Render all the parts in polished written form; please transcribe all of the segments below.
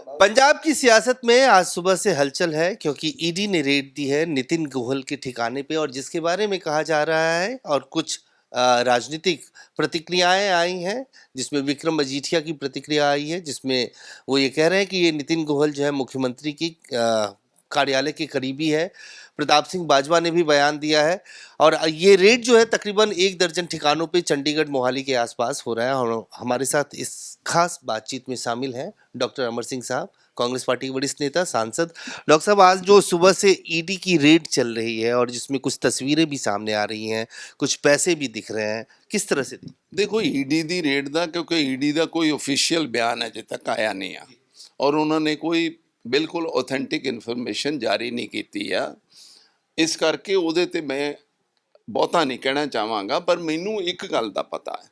पंजाब की सियासत में आज सुबह से हलचल है क्योंकि ईडी ने रेड दी है नितिन गोयल के ठिकाने पे और जिसके बारे में कहा जा रहा है और कुछ राजनीतिक प्रतिक्रियाएं आई हैं जिसमें विक्रम मजीठिया की प्रतिक्रिया आई है जिसमें वो ये कह रहे हैं कि ये नितिन गोयल जो है मुख्यमंत्री की कार्यालय के करीबी है। प्रताप सिंह बाजवा ने भी बयान दिया है और ये रेड जो है तकरीबन 1 दर्जन ठिकानों पे चंडीगढ़ मोहाली के आसपास हो रहा है और हमारे साथ इस खास बातचीत में शामिल हैं डॉक्टर अमर सिंह साहब, कांग्रेस पार्टी के वरिष्ठ नेता सांसद। डॉक्टर साहब, आज जो सुबह से ईडी की रेड चल रही है और जिसमें कुछ तस्वीरें भी सामने आ रही हैं, कुछ पैसे भी दिख रहे हैं, किस तरह से देखो ईडी ਦੀ ਰੇਡ ਦਾ ਕਿਉਂਕਿ ਈਡੀ ਦਾ ਕੋਈ ਅਫੀਸ਼ੀਅਲ ਬਿਆਨ ਅਜੇ ਤੱਕ ਆਇਆ ਨਹੀਂ ਆ ਔਰ ਉਹਨਾਂ ਨੇ ਕੋਈ ਬਿਲਕੁਲ ਆਥੈਂਟਿਕ ਇਨਫੋਰਮੇਸ਼ਨ ਜਾਰੀ ਨਹੀਂ ਕੀਤੀ ਆ। ਇਸ ਕਰਕੇ ਉਹਦੇ ਤੇ ਮੈਂ ਬਹੁਤਾ ਨਹੀਂ ਕਹਿਣਾ ਚਾਹਾਂਗਾ, ਪਰ ਮੈਨੂੰ ਇੱਕ ਗੱਲ ਦਾ ਪਤਾ ਹੈ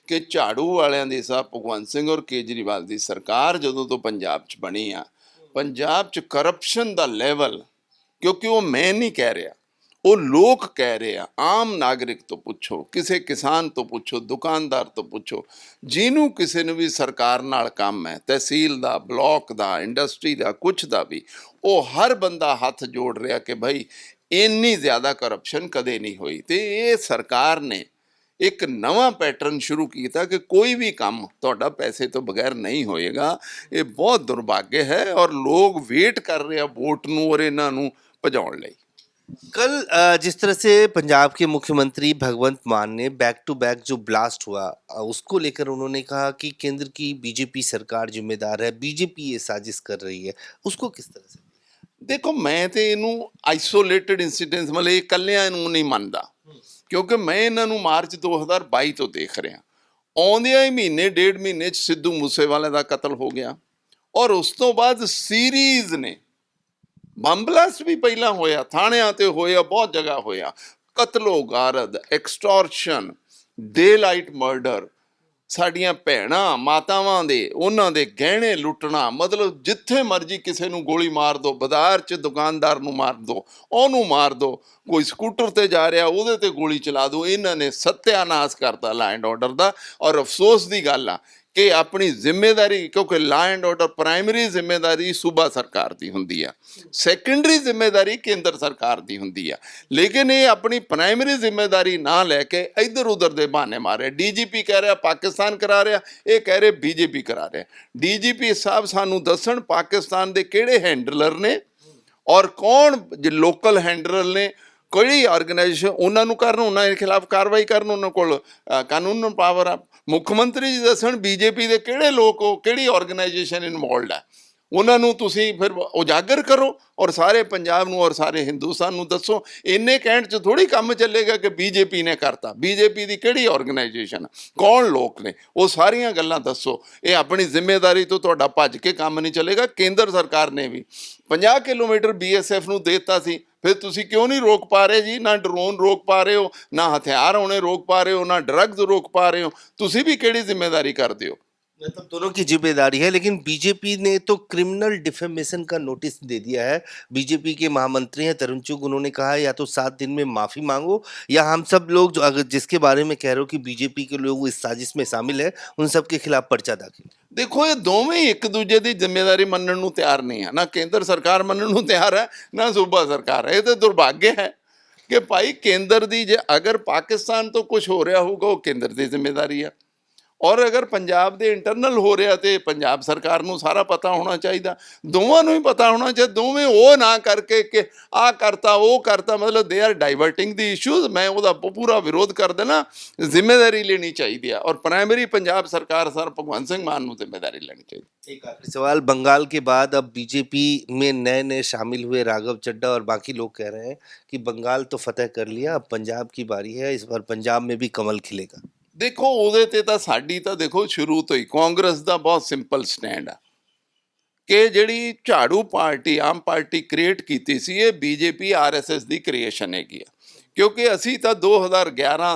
ਕਿ ਝਾੜੂ ਵਾਲਿਆਂ ਦੇ ਸਾਹਿਬ ਭਗਵੰਤ ਸਿੰਘ ਔਰ ਕੇਜਰੀਵਾਲ ਦੀ ਸਰਕਾਰ ਜਦੋਂ ਤੋਂ ਪੰਜਾਬ 'ਚ ਬਣੀ ਆ, ਪੰਜਾਬ 'ਚ ਕਰਪਸ਼ਨ ਦਾ ਲੈਵਲ, ਕਿਉਂਕਿ ਉਹ ਮੈਂ ਨਹੀਂ ਕਹਿ ਰਿਹਾ, ਉਹ ਲੋਕ ਕਹਿ ਰਹੇ ਆ। ਆਮ ਨਾਗਰਿਕ ਤੋਂ ਪੁੱਛੋ, ਕਿਸੇ ਕਿਸਾਨ ਤੋਂ ਪੁੱਛੋ, ਦੁਕਾਨਦਾਰ ਤੋਂ ਪੁੱਛੋ, ਜਿਹਨੂੰ ਕਿਸੇ ਨੂੰ ਵੀ ਸਰਕਾਰ ਨਾਲ ਕੰਮ ਹੈ, ਤਹਿਸੀਲ ਦਾ, ਬਲਾਕ ਦਾ, ਇੰਡਸਟਰੀ ਦਾ, ਕੁਛ ਦਾ ਵੀ, ਉਹ ਹਰ ਬੰਦਾ ਹੱਥ ਜੋੜ ਰਿਹਾ ਕਿ ਭਾਈ ਇੰਨੀ ਜ਼ਿਆਦਾ ਕਰਪਸ਼ਨ ਕਦੇ ਨਹੀਂ ਹੋਈ। ਤੇ ਇਹ ਸਰਕਾਰ ਨੇ ਇੱਕ ਨਵਾਂ ਪੈਟਰਨ ਸ਼ੁਰੂ ਕੀਤਾ ਕਿ ਕੋਈ ਵੀ ਕੰਮ ਤੁਹਾਡਾ ਪੈਸੇ ਤੋਂ ਬਗੈਰ ਨਹੀਂ ਹੋਏਗਾ। ਇਹ ਬਹੁਤ ਦੁਰਭਾਗਯ ਹੈ ਔਰ ਲੋਕ ਵੇਟ ਕਰ ਰਹੇ ਆ ਵੋਟ ਨੂੰ ਔਰ ਇਹਨਾਂ ਨੂੰ ਭਜਾਉਣ ਲਈ। कल जिस तरह से पंजाब के मुख्यमंत्री भगवंत मान ने बैक टू बैक जो ब्लास्ट हुआ उसको लेकर उन्होंने कहा कि केंद्र की बीजेपी सरकार जिम्मेदार है, बीजेपी ये साजिश कर रही है, उसको किस तरह से? ਦੇਖੋ ਮੈਂ ਤੇ ਇਹਨੂੰ ਆਈਸੋਲੇਟਡ ਇੰਸੀਡੈਂਟਸ ਮਤਲਬ ਇਹ ਇਕੱਲਿਆਂ ਨੂੰ ਨਹੀਂ ਮੰਨਦਾ, ਕਿਉਂਕਿ ਮੈਂ ਇਹਨਾਂ ਨੂੰ ਮਾਰਚ 2022 ਤੋਂ ਦੇਖ ਰਿਹਾ। ਆਉਂਦਿਆਂ ਹੀ ਮਹੀਨੇ ਡੇਢ ਮਹੀਨੇ 'ਚ ਸਿੱਧੂ ਮੂਸੇਵਾਲੇ ਦਾ ਕਤਲ ਹੋ ਗਿਆ ਔਰ ਉਸ ਤੋਂ ਬਾਅਦ ਸੀਰੀਜ਼ ਨੇ ਬੰਬ ਬਲਾਸਟ ਵੀ ਪਹਿਲਾਂ ਹੋਇਆ, ਥਾਣਿਆਂ ਤੇ ਹੋਇਆ, ਬਹੁਤ ਜਗ੍ਹਾ ਹੋਇਆ, ਕਤਲੋ ਗਾਰਦ, ਐਕਸਟੋਰਸ਼ਨ, ਡੇ ਲਾਈਟ ਮਰਡਰ, ਸਾਡੀਆਂ ਭੈਣਾਂ ਮਾਤਾਵਾਂ ਦੇ ਉਹਨਾਂ ਦੇ ਗਹਿਣੇ ਲੁੱਟਣਾ, ਮਤਲਬ ਜਿੱਥੇ ਮਰਜ਼ੀ ਕਿਸੇ ਨੂੰ ਗੋਲੀ ਮਾਰ ਦਿਓ, ਬਾਜ਼ਾਰ 'ਚ ਦੁਕਾਨਦਾਰ ਨੂੰ ਮਾਰ ਦਿਓ, ਉਹਨੂੰ ਮਾਰ ਦਿਓ, ਕੋਈ ਸਕੂਟਰ ਤੇ ਜਾ ਰਿਹਾ ਉਹਦੇ ਤੇ ਗੋਲੀ ਚਲਾ ਦਿਓ। ਇਹਨਾਂ ਨੇ ਸੱਤਿਆਨਾਸ਼ ਕਰਤਾ ਲਾ ਐਂਡ ਆਰਡਰ ਦਾ। ਔਰ ਅਫਸੋਸ ਦੀ ਗੱਲ ਆ ਕਿ ਆਪਣੀ ਜ਼ਿੰਮੇਵਾਰੀ, ਕਿਉਂਕਿ ਲਾ ਐਂਡ ਆਰਡਰ ਪ੍ਰਾਇਮਰੀ ਜ਼ਿੰਮੇਵਾਰੀ ਸੂਬਾ ਸਰਕਾਰ ਦੀ ਹੁੰਦੀ ਆ, ਸੈਕੰਡਰੀ ਜ਼ਿੰਮੇਵਾਰੀ ਕੇਂਦਰ ਸਰਕਾਰ ਦੀ ਹੁੰਦੀ ਆ, ਲੇਕਿਨ ਇਹ ਆਪਣੀ ਪ੍ਰਾਇਮਰੀ ਜ਼ਿੰਮੇਵਾਰੀ ਨਾ ਲੈ ਕੇ ਇੱਧਰ ਉੱਧਰ ਦੇ ਬਹਾਨੇ ਮਾਰੇ। ਡੀਜੀਪੀ ਕਹਿ ਰਿਹਾ ਪਾਕਿਸਤਾਨ ਕਰਾ ਰਿਹਾ, ਇਹ ਕਹਿ ਰਹੇ ਬੀਜੇਪੀ ਕਰਾ ਰਿਹਾ। ਡੀਜੀਪੀ ਸਾਹਿਬ ਸਾਨੂੰ ਦੱਸਣ ਪਾਕਿਸਤਾਨ ਦੇ ਕਿਹੜੇ ਹੈਂਡਲਰ ਨੇ ਔਰ ਕੌਣ ਲੋਕਲ ਹੈਂਡਲਰ ਨੇ, ਕਿਹੜੀ ਆਰਗੇਨਾਈਜੇਸ਼ਨ ਉਹਨਾਂ ਨੂੰ ਕਰਨ, ਉਹਨਾਂ ਦੇ ਖਿਲਾਫ ਕਾਰਵਾਈ ਕਰਨ, ਉਹਨਾਂ ਕੋਲ ਕਾਨੂੰਨ ਪਾਵਰ ਆ। ਮੁੱਖ ਮੰਤਰੀ ਜੀ ਦੱਸਣ ਬੀਜੇਪੀ ਦੇ ਕਿਹੜੇ ਲੋਕ, ਉਹ ਕਿਹੜੀ ਆਰਗੇਨਾਈਜੇਸ਼ਨ ਇਨਵੋਲਡ ਹੈ, ਉਹਨਾਂ ਨੂੰ ਤੁਸੀਂ ਫਿਰ ਉਜਾਗਰ ਕਰੋ ਔਰ ਸਾਰੇ ਪੰਜਾਬ ਨੂੰ ਔਰ ਸਾਰੇ ਹਿੰਦੁਸਤਾਨ ਨੂੰ ਦੱਸੋ। ਇੰਨੇ ਕਹਿਣ 'ਚ ਥੋੜ੍ਹੀ ਕੰਮ ਚੱਲੇਗਾ ਕਿ ਬੀਜੇਪੀ ਨੇ ਕਰਤਾ। ਬੀਜੇਪੀ ਦੀ ਕਿਹੜੀ ਆਰਗੇਨਾਈਜੇਸ਼ਨ, ਕੌਣ ਲੋਕ ਨੇ, ਉਹ ਸਾਰੀਆਂ ਗੱਲਾਂ ਦੱਸੋ। ਇਹ ਆਪਣੀ ਜ਼ਿੰਮੇਵਾਰੀ ਤੋਂ ਤੁਹਾਡਾ ਭੱਜ ਕੇ ਕੰਮ ਨਹੀਂ ਚੱਲੇਗਾ। ਕੇਂਦਰ ਸਰਕਾਰ ਨੇ ਵੀ 50 ਕਿਲੋਮੀਟਰ BSF ਨੂੰ ਦੇ ਦਿੱਤਾ ਸੀ, ਫਿਰ ਤੁਸੀਂ ਕਿਉਂ ਨਹੀਂ ਰੋਕ ਪਾ ਰਹੇ ਜੀ? ਨਾ ਡਰੋਨ ਰੋਕ ਪਾ ਰਹੇ ਹੋ, ਨਾ ਹਥਿਆਰ ਆਉਣੇ ਰੋਕ ਪਾ ਰਹੇ ਹੋ, ਨਾ ਡਰੱਗਸ ਰੋਕ ਪਾ ਰਹੇ ਹੋ। ਤੁਸੀਂ ਵੀ ਕਿਹੜੀ ਜ਼ਿੰਮੇਵਾਰੀ ਕਰਦੇ ਹੋ? मतलब दोनों की जिम्मेदारी है, लेकिन बीजेपी ने तो क्रिमिनल डिफेमेशन का नोटिस दे दिया है। बीजेपी के महामंत्री हैं तरुण चुग, उन्होंने कहा है या तो 7 दिन में माफी मांगो या हम सब लोग जो अगर जिसके बारे में कह रहे हो कि बीजेपी के लोग इस साजिश में शामिल है उन सब के खिलाफ पर्चा दाखिल। ਦੇਖੋ ਇਹ ਦੋਵੇਂ ਇੱਕ ਦੂਜੇ ਦੀ ਜ਼ਿੰਮੇਵਾਰੀ ਮੰਨਣ ਨੂੰ ਤਿਆਰ ਨਹੀਂ ਹੈ। ਨਾ ਕੇਂਦਰ ਸਰਕਾਰ ਮੰਨਣ ਨੂੰ ਤਿਆਰ ਹੈ, ਨਾ ਸੂਬਾ ਸਰਕਾਰ ਹੈ। ਇਹ ਤਾਂ ਦੁਰਭਾਗਯ ਹੈ ਕਿ ਭਾਈ ਕੇਂਦਰ ਦੀ, ਜੇ ਅਗਰ ਪਾਕਿਸਤਾਨ ਤੋਂ ਕੁਝ ਹੋ ਰਿਹਾ ਹੋਊਗਾ ਉਹ ਕੇਂਦਰ ਦੀ ਜ਼ਿੰਮੇਵਾਰੀ ਹੈ ਔਰ ਅਗਰ ਪੰਜਾਬ ਦੇ ਇੰਟਰਨਲ ਹੋ ਰਿਹਾ ਤੇ ਪੰਜਾਬ ਸਰਕਾਰ ਨੂੰ ਸਾਰਾ ਪਤਾ ਹੋਣਾ ਚਾਹੀਦਾ, ਦੋਵਾਂ ਨੂੰ ਹੀ ਪਤਾ ਹੋਣਾ ਚਾਹੀਦਾ। ਦੋਵੇਂ ਉਹ ਨਾ ਕਰਕੇ ਕਿ ਆਹ ਕਰਤਾ ਉਹ ਕਰਤਾ, ਮਤਲਬ ਦੇ ਆਰ ਡਾਈਵਰਟਿੰਗ ਦੀ ਇਸ਼ੂਜ਼। ਮੈਂ ਉਹਦਾ ਪੂਰਾ ਵਿਰੋਧ ਕਰ ਦੇਣਾ। ਜ਼ਿੰਮੇਵਾਰੀ ਲੈਣੀ ਚਾਹੀਦੀ ਹੈ ਔਰ ਪ੍ਰਾਇਮਰੀ ਪੰਜਾਬ सरकार सर भगवंत सिंह मान को जिम्मेदारी लेनी चाहिए। एक आखिरी सवाल, बंगाल के बाद अब बीजेपी में नए नए शामिल हुए राघव चड्ढा और बाकी लोग कह रहे हैं कि बंगाल तो फतेह कर लिया, अब पंजाब की बारी है, इस बार पंजाब में भी कमल खिलेगा। देखो ਉਹਦੇ ਤੇ ਤਾਂ ਸਾਡੀ ਤਾਂ ਦੇਖੋ ਸ਼ੁਰੂ ਤੋਂ ਹੀ ਕਾਂਗਰਸ ਦਾ ਬਹੁਤ ਸਿੰਪਲ ਸਟੈਂਡ ਆ ਕਿ ਜਿਹੜੀ ਝਾੜੂ ਪਾਰਟੀ ਆਮ ਪਾਰਟੀ ਕ੍ਰੀਏਟ ਕੀਤੀ ਸੀ, ਇਹ BJP RSS ਦੀ ਕ੍ਰੀਏਸ਼ਨ ਹੈਗੀ ਆ। ਕਿਉਂਕਿ ਅਸੀਂ ਤਾਂ 2011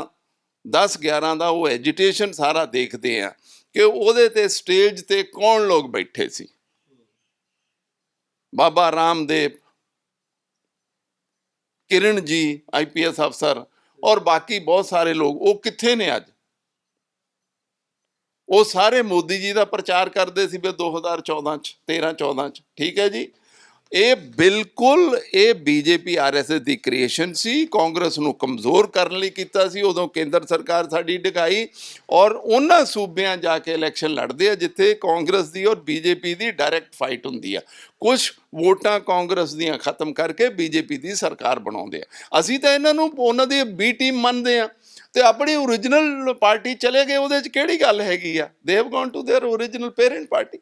10-11 ਦਾ ਉਹ ਐਜੀਟੇਸ਼ਨ ਸਾਰਾ ਦੇਖਦੇ ਆ ਕਿ ਉਹਦੇ ਤੇ ਸਟੇਜ ਤੇ ਕੌਣ ਲੋਕ ਬੈਠੇ ਸੀ। ਬਾਬਾ ਰਾਮਦੇਵ, ਕਿਰਨ ਜੀ IPS ਅਫਸਰ ਔਰ ਬਾਕੀ ਬਹੁਤ ਸਾਰੇ ਲੋਕ, ਉਹ ਕਿੱਥੇ ਨੇ ਅੱਜ? ਉਹ ਸਾਰੇ ਮੋਦੀ ਜੀ ਦਾ ਪ੍ਰਚਾਰ ਕਰਦੇ ਸੀ ਵੀ 2014 ਚ 13-14 ਚ, ਠੀਕ ਹੈ ਜੀ। ਇਹ ਬਿਲਕੁਲ ਇਹ ਬੀਜੇਪੀ ਆਰਐਸਐਸ ਦੀ ਕ੍ਰੀਏਸ਼ਨ ਸੀ, ਕਾਂਗਰਸ ਨੂੰ ਕਮਜ਼ੋਰ ਕਰਨ ਲਈ ਕੀਤਾ ਸੀ। ਉਦੋਂ ਕੇਂਦਰ ਸਰਕਾਰ ਸਾਡੀ ਡਿਗਾਈ, ਔਰ ਉਹਨਾਂ ਸੂਬਿਆਂ ਜਾ ਕੇ ਇਲੈਕਸ਼ਨ ਲੜਦੇ ਆ ਜਿੱਥੇ ਕਾਂਗਰਸ ਦੀ ਔਰ ਬੀਜੇਪੀ ਦੀ ਡਾਇਰੈਕਟ ਫਾਈਟ ਹੁੰਦੀ ਆ। ਕੁਝ ਵੋਟਾਂ ਕਾਂਗਰਸ ਦੀਆਂ ਖਤਮ ਕਰਕੇ ਬੀਜੇਪੀ ਦੀ ਸਰਕਾਰ ਬਣਾਉਂਦੇ ਆ। ਅਸੀਂ ਤਾਂ ਇਹਨਾਂ ਨੂੰ ਉਹਨਾਂ ਦੀ ਬੀ ਟੀਮ ਮੰਨਦੇ ਆ, ਤੇ ਆਪਣੀ ਓਰੀਜਨਲ ਪਾਰਟੀ ਚਲੇ ਗਏ, ਉਹਦੇ ਚ ਕਿਹੜੀ ਗੱਲ ਹੈਗੀ ਆ। They have gone to their original parent party.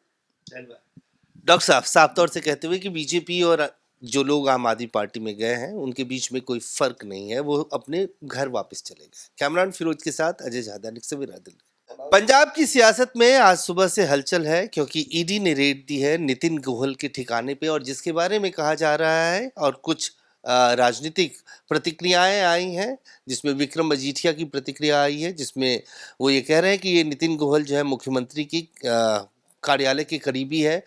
Doctor साहब साफ तौर से कहते हुए कि बीजेपी और जो लोग आम आदमी पार्टी में गए हैं उनके बीच में कोई फर्क नहीं है, वो अपने घर वापस चले गए। कैमरान फिरोज के साथ अजय झादानिक, सवेरा दिल्ली। पंजाब की सियासत में आज सुबह से हलचल है क्योंकि ईडी ने रेड दी है नितिन गोयल के ठिकाने पे, और जिसके बारे में कहा जा रहा है और कुछ राजनीतिक प्रतिक्रियाएं आई हैं, जिसमें विक्रम मजीठिया की प्रतिक्रिया आई है, जिसमें वो ये कह रहे हैं कि ये नितिन गोयल जो है मुख्यमंत्री की कार्यालय के करीबी है।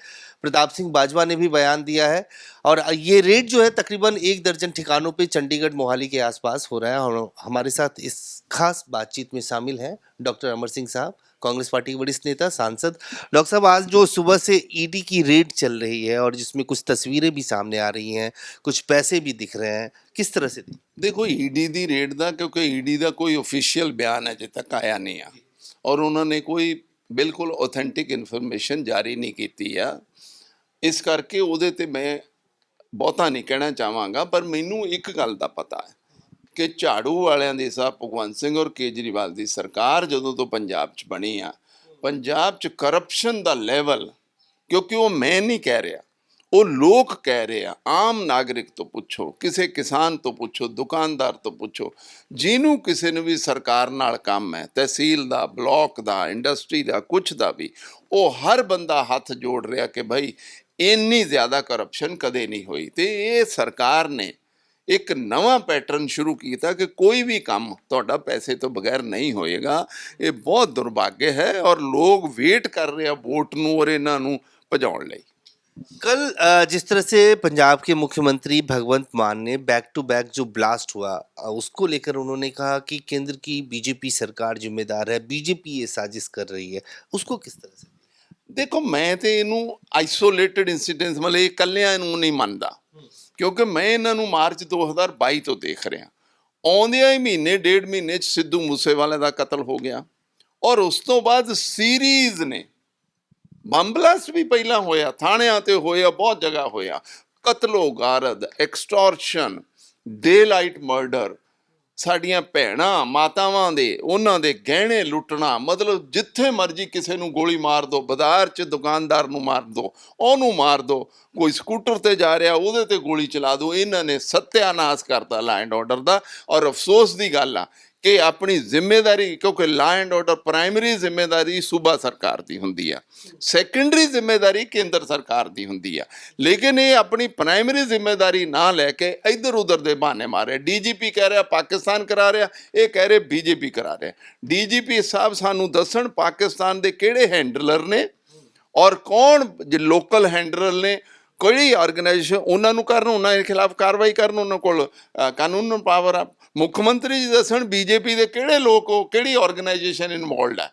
प्रताप सिंह बाजवा ने भी बयान दिया है, और ये रेड जो है तकरीबन 1 दर्जन ठिकानों पे चंडीगढ़ मोहाली के आसपास हो रहा है। और हमारे साथ इस खास बातचीत में शामिल हैं डॉक्टर अमर सिंह साहब, कांग्रेस पार्टी के वरिष्ठ नेता, सांसद। डॉक्टर साहब, आज जो सुबह से ईडी की रेड चल रही है और जिसमें कुछ तस्वीरें भी सामने आ रही हैं, कुछ पैसे भी दिख रहे हैं, किस तरह से देखो ईडी ਦੀ ਰੇਡ ਦਾ, ਕਿਉਂਕਿ ਈਡੀ ਦਾ ਕੋਈ ऑफिशियल ਬਿਆਨ ਅਜੇ ਤੱਕ ਆਇਆ ਨਹੀਂ ਆ, ਔਰ ਉਹਨਾਂ ਨੇ ਕੋਈ ਬਿਲਕੁਲ ਆਥੈਂਟਿਕ ਇਨਫੋਰਮੇਸ਼ਨ ਜਾਰੀ ਨਹੀਂ ਕੀਤੀ ਆ। ਇਸ ਕਰਕੇ ਉਹਦੇ ਤੇ ਮੈਂ ਬਹੁਤਾ ਨਹੀਂ ਕਹਿਣਾ ਚਾਹਾਂਗਾ। ਪਰ ਮੈਨੂੰ ਇੱਕ ਗੱਲ ਦਾ ਪਤਾ ਹੈ ਕਿ ਝਾੜੂ ਵਾਲਿਆਂ ਦੇ ਸਾਹਿਬ ਭਗਵੰਤ ਸਿੰਘ ਔਰ ਕੇਜਰੀਵਾਲ ਦੀ ਸਰਕਾਰ ਜਦੋਂ ਤੋਂ ਪੰਜਾਬ 'ਚ ਬਣੀ ਆ, ਪੰਜਾਬ 'ਚ ਕਰਪਸ਼ਨ ਦਾ ਲੈਵਲ, ਕਿਉਂਕਿ ਉਹ ਮੈਂ ਨਹੀਂ ਕਹਿ ਰਿਹਾ, ਉਹ ਲੋਕ ਕਹਿ ਰਹੇ ਆ। ਆਮ ਨਾਗਰਿਕ ਤੋਂ ਪੁੱਛੋ, ਕਿਸੇ ਕਿਸਾਨ ਤੋਂ ਪੁੱਛੋ, ਦੁਕਾਨਦਾਰ ਤੋਂ ਪੁੱਛੋ, ਜਿਹਨੂੰ ਕਿਸੇ ਨੂੰ ਵੀ ਸਰਕਾਰ ਨਾਲ ਕੰਮ ਹੈ, ਤਹਿਸੀਲ ਦਾ, ਬਲਾਕ ਦਾ, ਇੰਡਸਟਰੀ ਦਾ, ਕੁਛ ਦਾ ਵੀ, ਉਹ ਹਰ ਬੰਦਾ ਹੱਥ ਜੋੜ ਰਿਹਾ ਕਿ ਭਾਈ ਇੰਨੀ ਜ਼ਿਆਦਾ ਕਰਪਸ਼ਨ ਕਦੇ ਨਹੀਂ ਹੋਈ। ਤੇ ਇਹ ਸਰਕਾਰ ਨੇ ਇੱਕ ਨਵਾਂ ਪੈਟਰਨ ਸ਼ੁਰੂ ਕੀਤਾ ਕਿ ਕੋਈ ਵੀ ਕੰਮ ਤੁਹਾਡਾ ਪੈਸੇ ਤੋਂ ਬਗੈਰ ਨਹੀਂ ਹੋਏਗਾ। ਇਹ ਬਹੁਤ ਦੁਰਭਾਗਯ ਹੈ, ਔਰ ਲੋਕ ਵੇਟ ਕਰ ਰਹੇ ਆ ਵੋਟ ਨੂੰ ਔਰ ਇਹਨਾਂ ਨੂੰ ਭਜਾਉਣ ਲਈ। कल जिस तरह से पंजाब के मुख्यमंत्री भगवंत मान ने बैक टू बैक जो ब्लास्ट हुआ, उसको लेकर उन्होंने कहा कि केंद्र की बीजेपी सरकार जिम्मेदार है, बीजेपी ये साजिश कर रही है, उसको किस तरह से? देखो मैं तो ਇਹਨੂੰ ਆਈਸੋਲੇਟਡ ਇੰਸੀਡੈਂਟਸ ਮਤਲਬ ਇਹ ਕੱਲਿਆਂ ਨੂੰ ਨਹੀਂ ਮੰਨਦਾ, ਕਿਉਂਕਿ ਮੈਂ ਇਹਨਾਂ ਨੂੰ ਮਾਰਚ 2022 ਤੋਂ ਦੇਖ ਰਿਹਾ। ਆਉਂਦਿਆਂ ਹੀ ਮਹੀਨੇ ਡੇਢ ਮਹੀਨੇ 'ਚ ਸਿੱਧੂ ਮੂਸੇਵਾਲੇ ਦਾ ਕਤਲ ਹੋ ਗਿਆ, ਔਰ ਉਸ ਤੋਂ ਬਾਅਦ ਸੀਰੀਜ਼ ਨੇ ਬੰਬ ਬਲਾਸਟ ਵੀ ਪਹਿਲਾਂ ਹੋਇਆ, ਥਾਣਿਆਂ ਤੇ ਹੋਇਆ, ਬਹੁਤ ਜਗ੍ਹਾ ਹੋਇਆ, ਕਤਲੋ ਗਾਰਦ, ਐਕਸਟੋਰਸ਼ਨ, ਡੇ ਲਾਈਟ ਮਰਡਰ, ਸਾਡੀਆਂ ਭੈਣਾਂ ਮਾਤਾਵਾਂ ਦੇ ਉਹਨਾਂ ਦੇ ਗਹਿਣੇ ਲੁੱਟਣਾ, ਮਤਲਬ ਜਿੱਥੇ ਮਰਜ਼ੀ ਕਿਸੇ ਨੂੰ ਗੋਲੀ ਮਾਰ ਦਿਓ, ਬਾਜ਼ਾਰ 'ਚ ਦੁਕਾਨਦਾਰ ਨੂੰ ਮਾਰ ਦਿਓ, ਉਹਨੂੰ ਮਾਰ ਦਿਓ, ਕੋਈ ਸਕੂਟਰ ਤੇ ਜਾ ਰਿਹਾ ਉਹਦੇ ਤੇ ਗੋਲੀ ਚਲਾ ਦਿਓ। ਇਹਨਾਂ ਨੇ ਸੱਤਿਆਨਾਸ਼ ਕਰਤਾ ਲਾ ਐਂਡ ਆਰਡਰ ਦਾ। ਔਰ ਅਫਸੋਸ ਦੀ ਗੱਲ ਆ ਕਿ ਆਪਣੀ ਜ਼ਿੰਮੇਵਾਰੀ, ਕਿਉਂਕਿ ਲਾ ਐਂਡ ਆਰਡਰ ਪ੍ਰਾਇਮਰੀ ਜ਼ਿੰਮੇਵਾਰੀ ਸੂਬਾ ਸਰਕਾਰ ਦੀ ਹੁੰਦੀ ਆ, ਸੈਕੰਡਰੀ ਜ਼ਿੰਮੇਵਾਰੀ ਕੇਂਦਰ ਸਰਕਾਰ ਦੀ ਹੁੰਦੀ ਆ, ਲੇਕਿਨ ਇਹ ਆਪਣੀ ਪ੍ਰਾਇਮਰੀ ਜ਼ਿੰਮੇਵਾਰੀ ਨਾ ਲੈ ਕੇ ਇੱਧਰ ਉੱਧਰ ਦੇ ਬਹਾਨੇ ਮਾਰੇ। ਡੀਜੀਪੀ ਕਹਿ ਰਿਹਾ ਪਾਕਿਸਤਾਨ ਕਰਾ ਰਿਹਾ, ਇਹ ਕਹਿ ਰਹੇ ਬੀਜੇਪੀ ਕਰਾ ਰਿਹਾ। ਡੀਜੀਪੀ ਸਾਹਿਬ ਸਾਨੂੰ ਦੱਸਣ ਪਾਕਿਸਤਾਨ ਦੇ ਕਿਹੜੇ ਹੈਂਡਲਰ ਨੇ ਔਰ ਕੌਣ ਜੇ ਲੋਕਲ ਹੈਂਡਲਰ ਨੇ, ਕਿਹੜੀ ਆਰਗੇਨਾਈਜੇਸ਼ਨ, ਉਹਨਾਂ ਨੂੰ ਕਰਨ, ਉਹਨਾਂ ਦੇ ਖਿਲਾਫ ਕਾਰਵਾਈ ਕਰਨ, ਉਹਨਾਂ ਕੋਲ ਕਾਨੂੰਨ ਪਾਵਰ ਆ। ਮੁੱਖ ਮੰਤਰੀ ਜੀ ਦੱਸਣ ਬੀਜੇਪੀ ਦੇ ਕਿਹੜੇ ਲੋਕ, ਉਹ ਕਿਹੜੀ ਆਰਗੇਨਾਈਜੇਸ਼ਨ ਇਨਵੋਲਵਡ ਹੈ,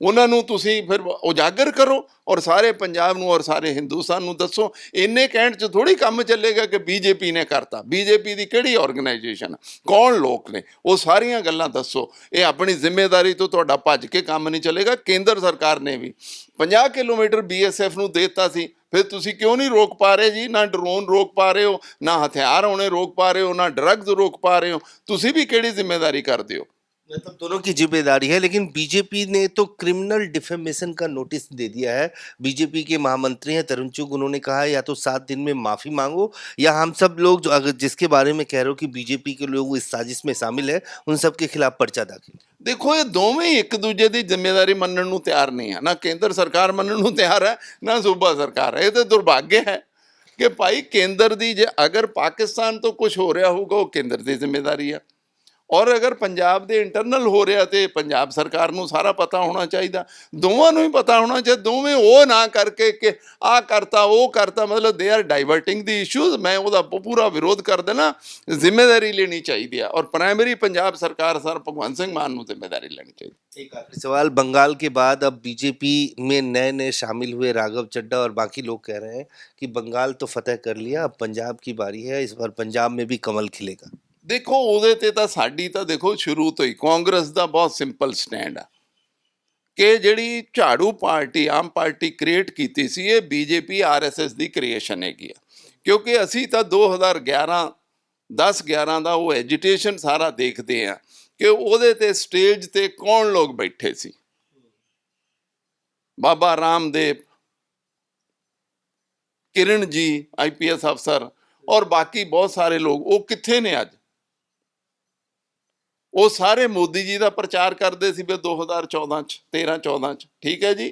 ਉਹਨਾਂ ਨੂੰ ਤੁਸੀਂ ਫਿਰ ਉਜਾਗਰ ਕਰੋ ਔਰ ਸਾਰੇ ਪੰਜਾਬ ਨੂੰ ਔਰ ਸਾਰੇ ਹਿੰਦੁਸਤਾਨ ਨੂੰ ਦੱਸੋ। ਇੰਨੇ ਕਹਿਣ 'ਚ ਥੋੜ੍ਹੀ ਕੰਮ ਚੱਲੇਗਾ ਕਿ ਬੀਜੇਪੀ ਨੇ ਕਰਤਾ। ਬੀਜੇਪੀ ਦੀ ਕਿਹੜੀ ਆਰਗੇਨਾਈਜੇਸ਼ਨ, ਕੌਣ ਲੋਕ ਨੇ, ਉਹ ਸਾਰੀਆਂ ਗੱਲਾਂ ਦੱਸੋ। ਇਹ ਆਪਣੀ ਜ਼ਿੰਮੇਵਾਰੀ ਤੋਂ ਤੁਹਾਡਾ ਭੱਜ ਕੇ ਕੰਮ ਨਹੀਂ ਚੱਲੇਗਾ। ਕੇਂਦਰ ਸਰਕਾਰ ਨੇ ਵੀ 50 ਕਿਲੋਮੀਟਰ BSF ਨੂੰ ਦੇ ਦਿੱਤਾ ਸੀ, ਫਿਰ ਤੁਸੀਂ ਕਿਉਂ ਨਹੀਂ ਰੋਕ ਪਾ ਰਹੇ ਜੀ? ਨਾ ਡਰੋਨ ਰੋਕ ਪਾ ਰਹੇ ਹੋ, ਨਾ ਹਥਿਆਰ ਆਉਣੇ ਰੋਕ ਪਾ ਰਹੇ ਹੋ, ਨਾ ਡਰੱਗਸ ਰੋਕ ਪਾ ਰਹੇ ਹੋ। ਤੁਸੀਂ ਵੀ ਕਿਹੜੀ ਜ਼ਿੰਮੇਵਾਰੀ ਕਰਦੇ ਹੋ? मतलब दोनों की जिम्मेदारी है, लेकिन बीजेपी ने तो क्रिमिनल डिफेमेशन का नोटिस दे दिया है। बीजेपी के महामंत्री हैं तरुण चुग, उन्होंने कहा है या तो 7 दिन में माफी मांगो, या हम सब लोग जो अगर जिसके बारे में कह रहे हो कि बीजेपी के लोग इस साजिश में शामिल है, उन सब के खिलाफ पर्चा दाखिल। ਦੇਖੋ ਇਹ ਦੋਵੇਂ ਇੱਕ ਦੂਜੇ ਦੀ ਜ਼ਿੰਮੇਵਾਰੀ ਮੰਨਣ ਨੂੰ ਤਿਆਰ ਨਹੀਂ ਹੈ। ਨਾ ਕੇਂਦਰ ਸਰਕਾਰ ਮੰਨਣ ਨੂੰ ਤਿਆਰ ਹੈ, ਨਾ ਸੂਬਾ ਸਰਕਾਰ ਹੈ। ਇਹ ਤਾਂ ਦੁਰਭਾਗਯ ਹੈ ਕਿ ਭਾਈ ਕੇਂਦਰ ਦੀ, ਜੇ ਅਗਰ ਪਾਕਿਸਤਾਨ ਤੋਂ ਕੁਝ ਹੋ ਰਿਹਾ ਹੋਊਗਾ ਉਹ ਕੇਂਦਰ ਦੀ ਜ਼ਿੰਮੇਵਾਰੀ ਹੈ, ਔਰ ਅਗਰ ਪੰਜਾਬ ਦੇ ਇੰਟਰਨਲ ਹੋ ਰਿਹਾ ਤੇ ਪੰਜਾਬ ਸਰਕਾਰ ਨੂੰ ਸਾਰਾ ਪਤਾ ਹੋਣਾ ਚਾਹੀਦਾ, ਦੋਵਾਂ ਨੂੰ ਹੀ ਪਤਾ ਹੋਣਾ ਚਾਹੀਦਾ। ਦੋਵੇਂ ਉਹ ਨਾ ਕਰਕੇ ਕਿ ਆਹ ਕਰਤਾ ਉਹ ਕਰਤਾ, ਮਤਲਬ ਦੇ ਆਰ ਡਾਈਵਰਟਿੰਗ ਦੀ ਇਸ਼ੂਜ਼। ਮੈਂ ਉਹਦਾ ਪੂਰਾ ਵਿਰੋਧ ਕਰ ਦੇਣਾ। ਜ਼ਿੰਮੇਵਾਰੀ ਲੈਣੀ ਚਾਹੀਦੀ ਹੈ ਔਰ ਪ੍ਰਾਇਮਰੀ ਪੰਜਾਬ सरकार सर भगवंत सिंह मान ਨੂੰ ਜ਼ਿੰਮੇਵਾਰੀ ਲੈਣੀ ਚਾਹੀਦੀ। एक आखिरी सवाल, बंगाल के बाद अब बीजेपी में नए नए शामिल हुए राघव चड्ढा और बाकी लोग कह रहे हैं कि बंगाल तो फतेह कर लिया, अब पंजाब की बारी है, इस बार पंजाब में भी कमल खिलेगा। ਦੇਖੋ ਉਹਦੇ ਤੇ ਤਾਂ ਸਾਡੀ ਤਾਂ ਦੇਖੋ ਸ਼ੁਰੂ ਤੋਂ ਹੀ ਕਾਂਗਰਸ ਦਾ ਬਹੁਤ ਸਿੰਪਲ ਸਟੈਂਡ ਆ ਕਿ ਜਿਹੜੀ ਝਾੜੂ ਪਾਰਟੀ ਆਮ ਪਾਰਟੀ ਕ੍ਰੀਏਟ ਕੀਤੀ ਸੀ, ਇਹ ਬੀਜੇਪੀ ਆਰਐਸਐਸ ਦੀ ਕ੍ਰੀਏਸ਼ਨ ਹੈਗੀ ਆ। ਕਿਉਂਕਿ ਅਸੀਂ ਤਾਂ 2011 10-11 ਦਾ ਉਹ ਐਜੀਟੇਸ਼ਨ ਸਾਰਾ ਦੇਖਦੇ ਆ ਕਿ ਉਹਦੇ ਤੇ ਸਟੇਜ ਤੇ ਕੌਣ ਲੋਕ ਬੈਠੇ ਸੀ। ਬਾਬਾ ਰਾਮਦੇਵ, किरण जी आईपीएस अफसर और बाकी बहुत सारे लोग, वो किथे ने अज? वो सारे मोदी जी का प्रचार करते सी 2014 च 13-14 च, ठीक है जी।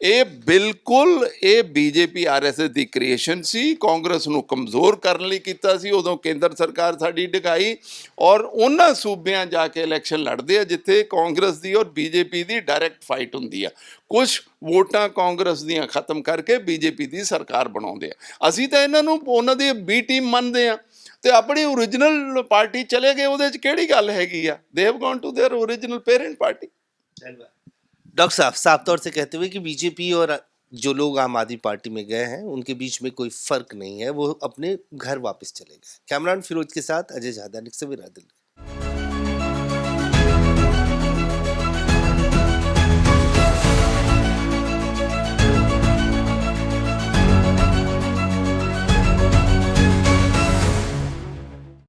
ਇਹ ਬਿਲਕੁਲ ਇਹ ਬੀਜੇਪੀ ਆਰਐਸਐਸ ਦੀ ਕ੍ਰੀਏਸ਼ਨ ਸੀ। ਕਾਂਗਰਸ ਨੂੰ ਕਮਜ਼ੋਰ ਕਰਨ ਲਈ ਕੀਤਾ ਸੀ। ਉਦੋਂ ਕੇਂਦਰ ਸਰਕਾਰ ਸਾਡੀ ਡਿਗਾਈ ਔਰ ਉਹਨਾਂ ਸੂਬਿਆਂ ਜਾ ਕੇ ਇਲੈਕਸ਼ਨ ਲੜਦੇ ਆ ਜਿੱਥੇ ਕਾਂਗਰਸ ਦੀ ਔਰ ਬੀਜੇਪੀ ਦੀ ਡਾਇਰੈਕਟ ਫਾਈਟ ਹੁੰਦੀ ਆ। ਕੁਝ ਵੋਟਾਂ ਕਾਂਗਰਸ ਦੀਆਂ ਖਤਮ ਕਰਕੇ ਬੀਜੇਪੀ ਦੀ ਸਰਕਾਰ ਬਣਾਉਂਦੇ ਆ। ਅਸੀਂ ਤਾਂ ਇਹਨਾਂ ਨੂੰ ਉਹਨਾਂ ਦੀ ਬੀ ਟੀਮ ਮੰਨਦੇ ਆ ਤੇ ਆਪਣੀ ਓਰੀਜਨਲ ਪਾਰਟੀ ਚਲੇ ਗਏ। ਉਹਦੇ 'ਚ ਕਿਹੜੀ ਗੱਲ ਹੈਗੀ ਆ? They have gone to their original parent party. Doctor साहब, साफ तौर से कहते हुए कि बीजेपी और जो लोग आम आदमी पार्टी में गए हैं उनके बीच में कोई फर्क नहीं है, वो अपने घर वापस चले गए। कैमरान फिरोज के साथ अजय झादानिक, सवेरा दिल्ली।